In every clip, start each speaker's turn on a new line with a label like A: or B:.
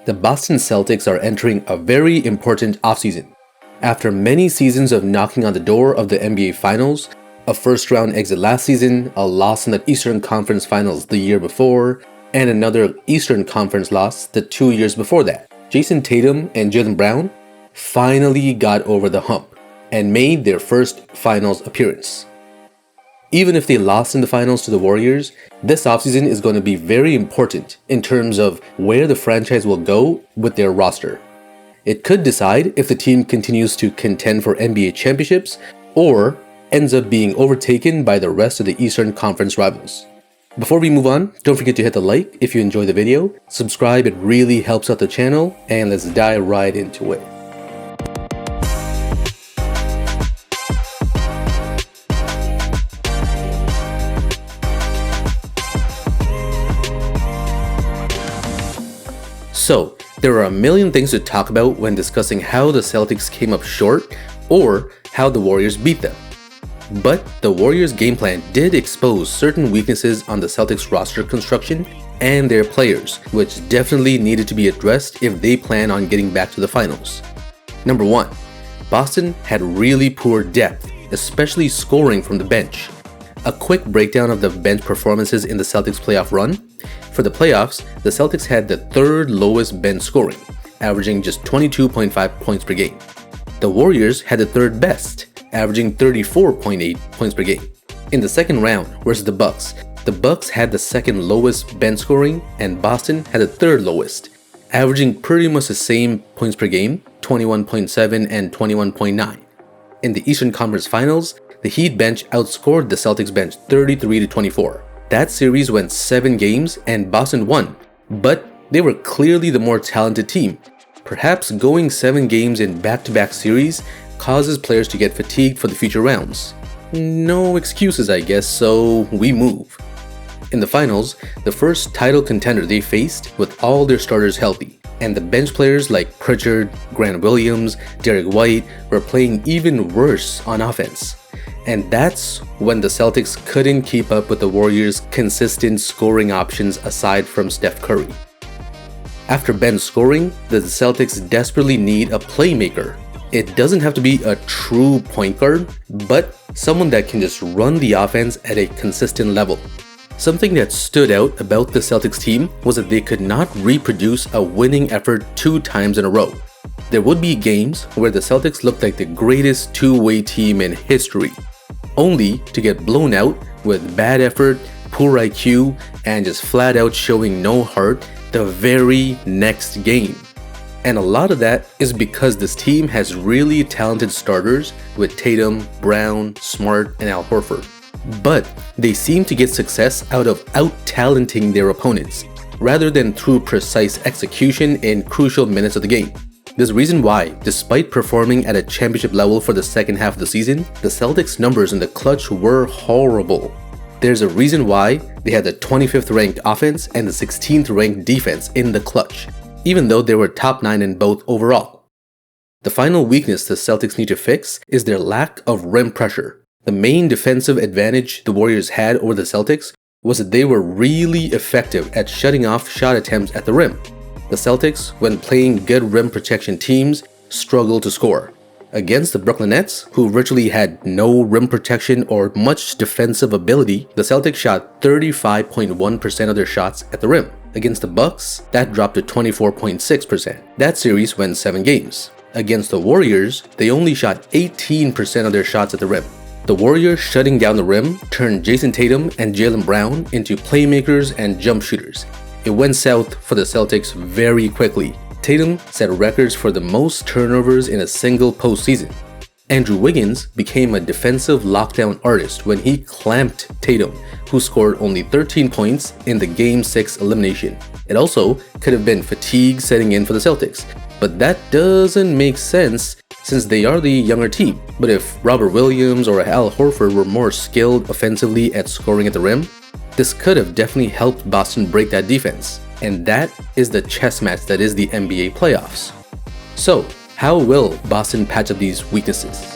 A: the Boston Celtics are entering a very important offseason. After many seasons of knocking on the door of the NBA Finals, a first-round exit last season, a loss in the Eastern Conference Finals the year before, and another Eastern Conference loss the 2 years before that, Jayson Tatum and Jaylen Brown finally got over the hump and made their first Finals appearance. Even if they lost in the Finals to the Warriors, this offseason is going to be very important in terms of where the franchise will go with their roster. It could decide if the team continues to contend for NBA championships or ends up being overtaken by the rest of the Eastern Conference rivals. Before we move on, don't forget to hit the like if you enjoy the video, subscribe, it really helps out the channel, and let's dive right into it. So, there are a million things to talk about when discussing how the Celtics came up short or how the Warriors beat them. But the Warriors' game plan did expose certain weaknesses on the Celtics roster construction and their players, which definitely needed to be addressed if they plan on getting back to the finals. Number 1. Boston had really poor depth, especially scoring from the bench. A quick breakdown of the bench performances in the Celtics playoff run. For the playoffs, the Celtics had the third lowest bench scoring, averaging just 22.5 points per game. The Warriors had the third best, averaging 34.8 points per game. In the second round versus the Bucks had the second lowest bench scoring and Boston had the third lowest, averaging pretty much the same points per game, 21.7 and 21.9. In the Eastern Conference Finals, the Heat bench outscored the Celtics bench 33-24. That series went 7 games and Boston won, but they were clearly the more talented team. Perhaps going 7 games in back-to-back series causes players to get fatigued for the future rounds. No excuses, I guess, so we move. In the finals, the first title contender they faced with all their starters healthy, and the bench players like Pritchard, Grant Williams, Derek White were playing even worse on offense. And that's when the Celtics couldn't keep up with the Warriors' consistent scoring options aside from Steph Curry. After bench scoring, the Celtics desperately need a playmaker. It doesn't have to be a true point guard, but someone that can just run the offense at a consistent level. Something that stood out about the Celtics team was that they could not reproduce a winning effort 2 times in a row. There would be games where the Celtics looked like the greatest two-way team in history, only to get blown out with bad effort, poor IQ, and just flat out showing no heart the very next game. And a lot of that is because this team has really talented starters with Tatum, Brown, Smart, and Al Horford. But they seem to get success out of out-talenting their opponents, rather than through precise execution in crucial minutes of the game. There's a reason why, despite performing at a championship level for the second half of the season, the Celtics' numbers in the clutch were horrible. There's a reason why they had the 25th ranked offense and the 16th ranked defense in the clutch, even though they were top 9 in both overall. The final weakness the Celtics need to fix is their lack of rim pressure. The main defensive advantage the Warriors had over the Celtics was that they were really effective at shutting off shot attempts at the rim. The Celtics, when playing good rim protection teams, struggled to score. Against the Brooklyn Nets, who virtually had no rim protection or much defensive ability, the Celtics shot 35.1% of their shots at the rim. Against the Bucks, that dropped to 24.6%. That series went 7 games. Against the Warriors, they only shot 18% of their shots at the rim. The Warriors shutting down the rim turned Jayson Tatum and Jaylen Brown into playmakers and jump shooters. It went south for the Celtics very quickly. Tatum set records for the most turnovers in a single postseason. Andrew Wiggins became a defensive lockdown artist when he clamped Tatum, who scored only 13 points in the Game 6 elimination. It also could have been fatigue setting in for the Celtics, but that doesn't make sense since they are the younger team. But if Robert Williams or Al Horford were more skilled offensively at scoring at the rim, this could have definitely helped Boston break that defense. And that is the chess match that is the NBA playoffs. So, how will Boston patch up these weaknesses?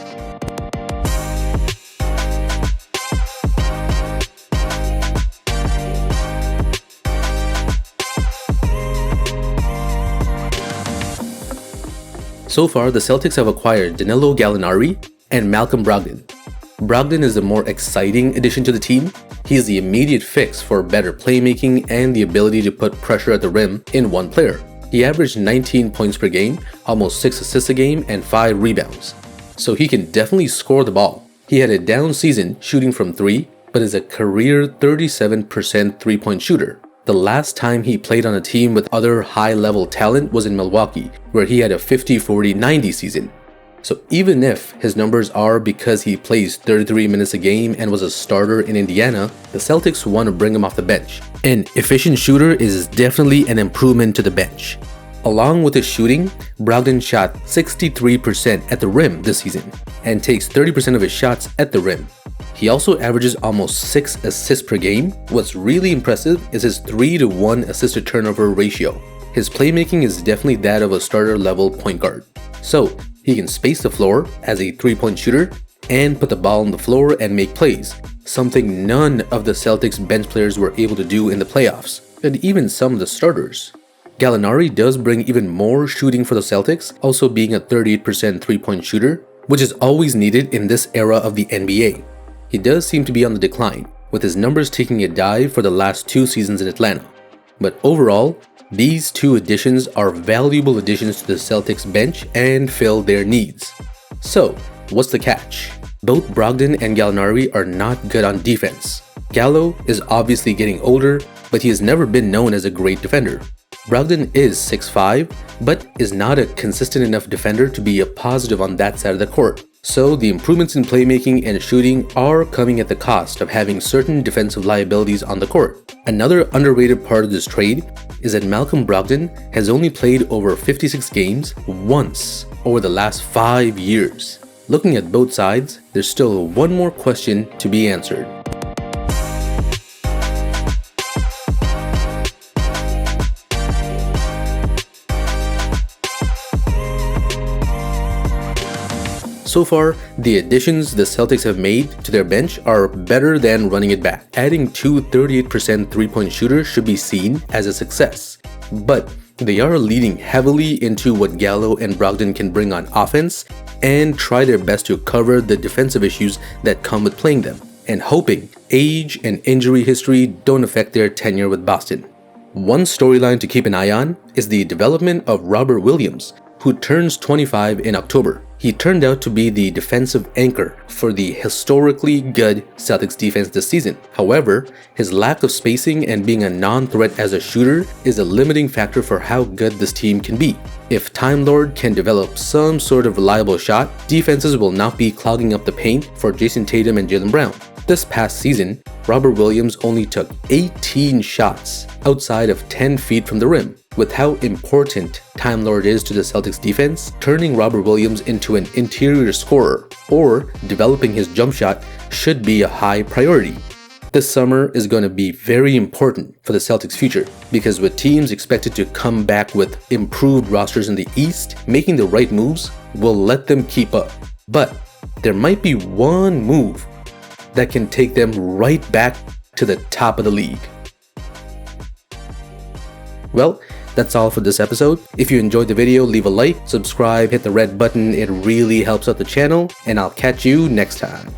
A: So far, the Celtics have acquired Danilo Gallinari and Malcolm Brogdon. Brogdon is the more exciting addition to the team. He is the immediate fix for better playmaking and the ability to put pressure at the rim in one player. He averaged 19 points per game, almost 6 assists a game, and 5 rebounds. So he can definitely score the ball. He had a down season shooting from 3, but is a career 37%3-point shooter. The last time he played on a team with other high-level talent was in Milwaukee, where he had a 50-40-90 season. So even if his numbers are because he plays 33 minutes a game and was a starter in Indiana, the Celtics want to bring him off the bench. An efficient shooter is definitely an improvement to the bench. Along with his shooting, Brogdon shot 63% at the rim this season and takes 30% of his shots at the rim. He also averages almost 6 assists per game. What's really impressive is his 3-to-1 assist-to-turnover ratio. His playmaking is definitely that of a starter-level point guard. So, he can space the floor as a 3-point shooter and put the ball on the floor and make plays, something none of the Celtics bench players were able to do in the playoffs, and even some of the starters. Gallinari does bring even more shooting for the Celtics, also being a 38% 3-point shooter, which is always needed in this era of the NBA. He does seem to be on the decline, with his numbers taking a dive for the last 2 seasons in Atlanta. But overall, these 2 additions are valuable additions to the Celtics bench and fill their needs. So, what's the catch? Both Brogdon and Gallinari are not good on defense. Gallo is obviously getting older, but he has never been known as a great defender. Brogdon is 6'5", but is not a consistent enough defender to be a positive on that side of the court. So the improvements in playmaking and shooting are coming at the cost of having certain defensive liabilities on the court. Another underrated part of this trade is that Malcolm Brogdon has only played over 56 games once over the last 5 years. Looking at both sides, there's still one more question to be answered. So far, the additions the Celtics have made to their bench are better than running it back. Adding 2 38% 3-point shooters should be seen as a success, but they are leaning heavily into what Gallo and Brogdon can bring on offense and try their best to cover the defensive issues that come with playing them, and hoping age and injury history don't affect their tenure with Boston. One storyline to keep an eye on is the development of Robert Williams, who turns 25 in October. He turned out to be the defensive anchor for the historically good Celtics defense this season. However, his lack of spacing and being a non-threat as a shooter is a limiting factor for how good this team can be. If Time Lord can develop some sort of reliable shot, defenses will not be clogging up the paint for Jayson Tatum and Jaylen Brown. This past season, Robert Williams only took 18 shots outside of 10 feet from the rim. With how important Time Lord is to the Celtics defense, turning Robert Williams into an interior scorer or developing his jump shot should be a high priority. This summer is going to be very important for the Celtics' future because with teams expected to come back with improved rosters in the East, making the right moves will let them keep up. But there might be one move that can take them right back to the top of the league. Well, that's all for this episode. If you enjoyed the video, leave a like, subscribe, hit the red button. It really helps out the channel, and I'll catch you next time.